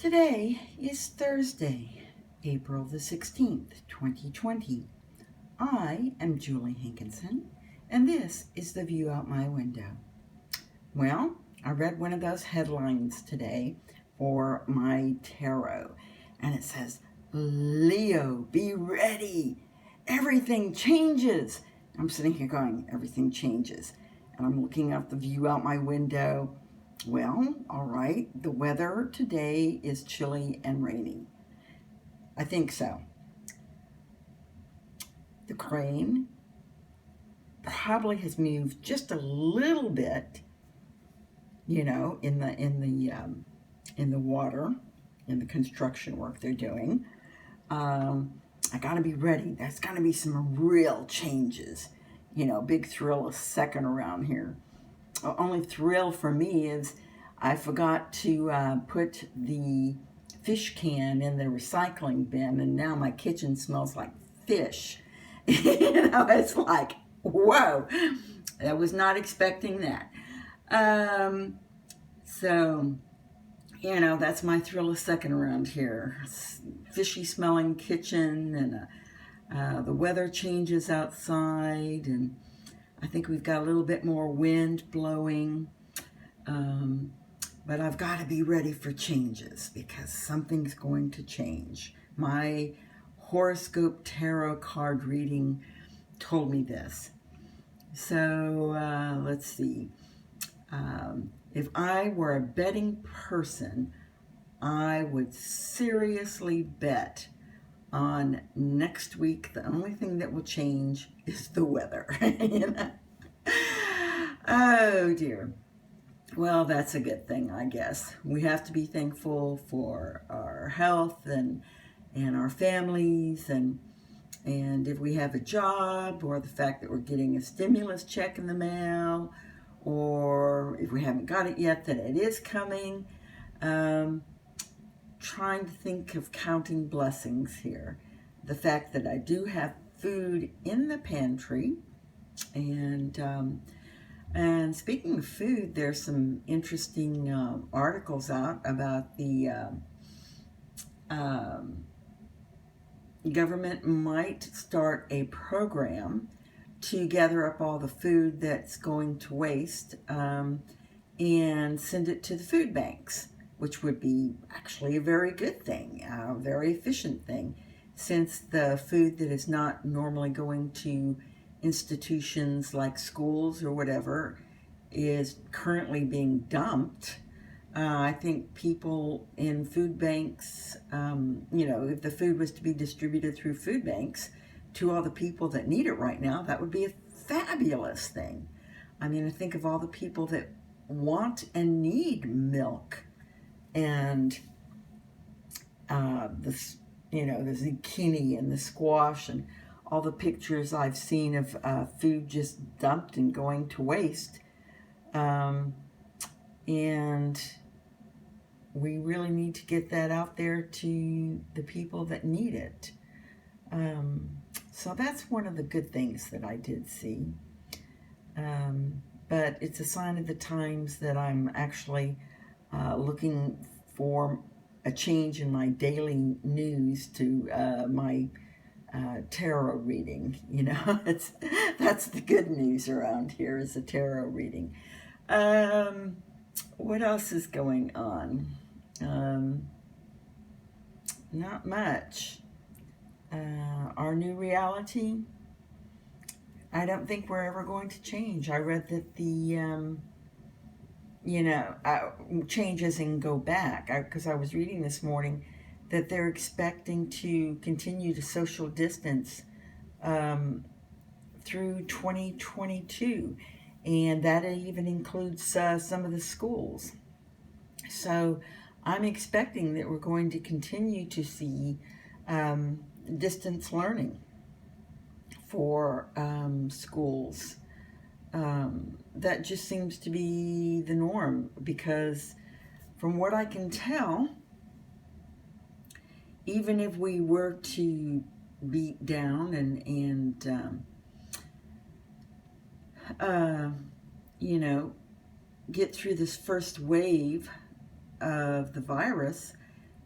Today is Thursday, April the 16th, 2020. I am Julie Hankinson, and this is the view out my window. Well, I read one of those headlines today for my tarot, and it says, Leo, be ready. Everything changes. I'm sitting here going, everything changes. And I'm looking out the view out my window. Well, all right, the weather today is chilly and rainy. I think so. The crane probably has moved just a little bit, in the water, in the construction work they're doing. I gotta be ready. There's gonna be some real changes. Big thrill a second around here. Only thrill for me is I forgot to put the fish can in the recycling bin, and now my kitchen smells like fish. It's like, whoa, I was not expecting that. So, that's my thrill a second around here. Fishy smelling kitchen, and the weather changes outside, and I think we've got a little bit more wind blowing, but I've got to be ready for changes because something's going to change. My horoscope tarot card reading told me this. So let's see. If I were a betting person, I would seriously bet on next week. The only thing that will change is the weather. Oh dear. Well, that's a good thing, I guess. We have to be thankful for our health and our families, and if we have a job, or the fact that we're getting a stimulus check in the mail, or if we haven't got it yet, that it is coming. Trying to think of counting blessings here. The fact that I do have food in the pantry, and speaking of food, there's some interesting articles out about the government might start a program to gather up all the food that's going to waste and send it to the food banks, which would be actually a very good thing, a very efficient thing, since the food that is not normally going to institutions like schools or whatever is currently being dumped. I think people in food banks, if the food was to be distributed through food banks to all the people that need it right now, that would be a fabulous thing. I mean, I think of all the people that want and need milk, and the zucchini and the squash, and all the pictures I've seen of food just dumped and going to waste. And we really need to get that out there to the people that need it. So that's one of the good things that I did see. But it's a sign of the times that I'm actually looking for a change in my daily news to my tarot reading. That's the good news around here, is a tarot reading. What else is going on? Not much. Our new reality, I don't think we're ever going to change. I read that the changes and go back, because I was reading this morning that they're expecting to continue to social distance through 2022, and that even includes some of the schools. So I'm expecting that we're going to continue to see distance learning for schools. That just seems to be the norm, because from what I can tell, even if we were to beat down and get through this first wave of the virus,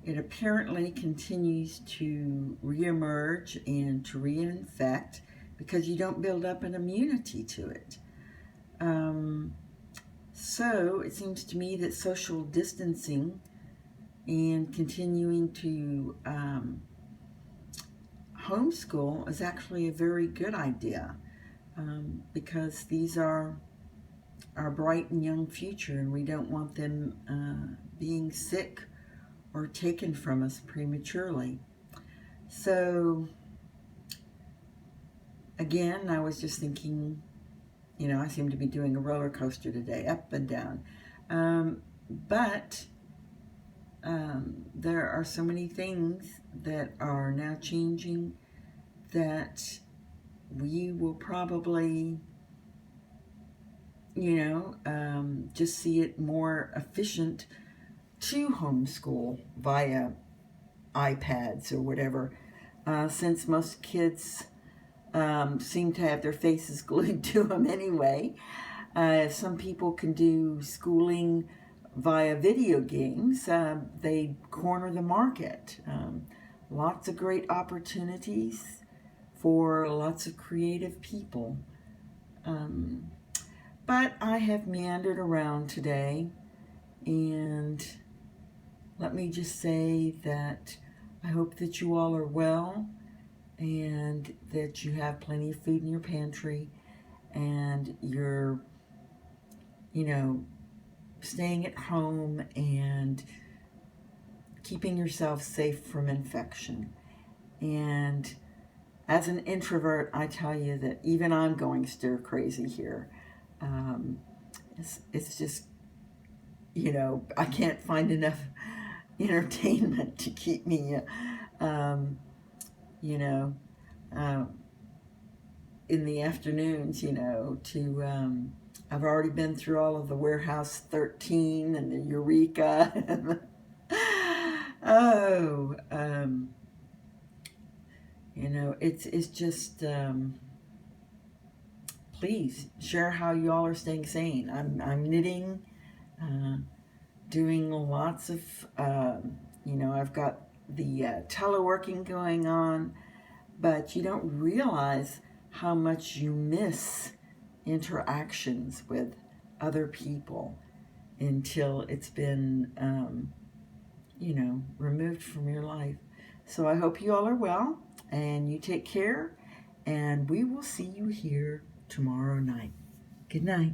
it apparently continues to reemerge and to reinfect because you don't build up an immunity to it. So it seems to me that social distancing and continuing to homeschool is actually a very good idea, because these are our bright and young future, and we don't want them being sick or taken from us prematurely. So again, I was just thinking, I seem to be doing a roller coaster today, up and down. But there are so many things that are now changing that we will probably, just see it more efficient to homeschool via iPads or whatever, since most kids seem to have their faces glued to them anyway. Some people can do schooling via video games. They corner the market. Lots of great opportunities for lots of creative people. But I have meandered around today, and let me just say that I hope that you all are well and that you have plenty of food in your pantry and you're, staying at home and keeping yourself safe from infection. And as an introvert, I tell you that even I'm going stir crazy here. It's just, I can't find enough entertainment to keep me, in the afternoons, I've already been through all of the Warehouse 13 and the Eureka. And it's just, please share how you all are staying sane. I'm knitting, doing lots of, I've got the teleworking going on, but you don't realize how much you miss interactions with other people until it's been, removed from your life. So I hope you all are well, and you take care, and we will see you here tomorrow night. Good night.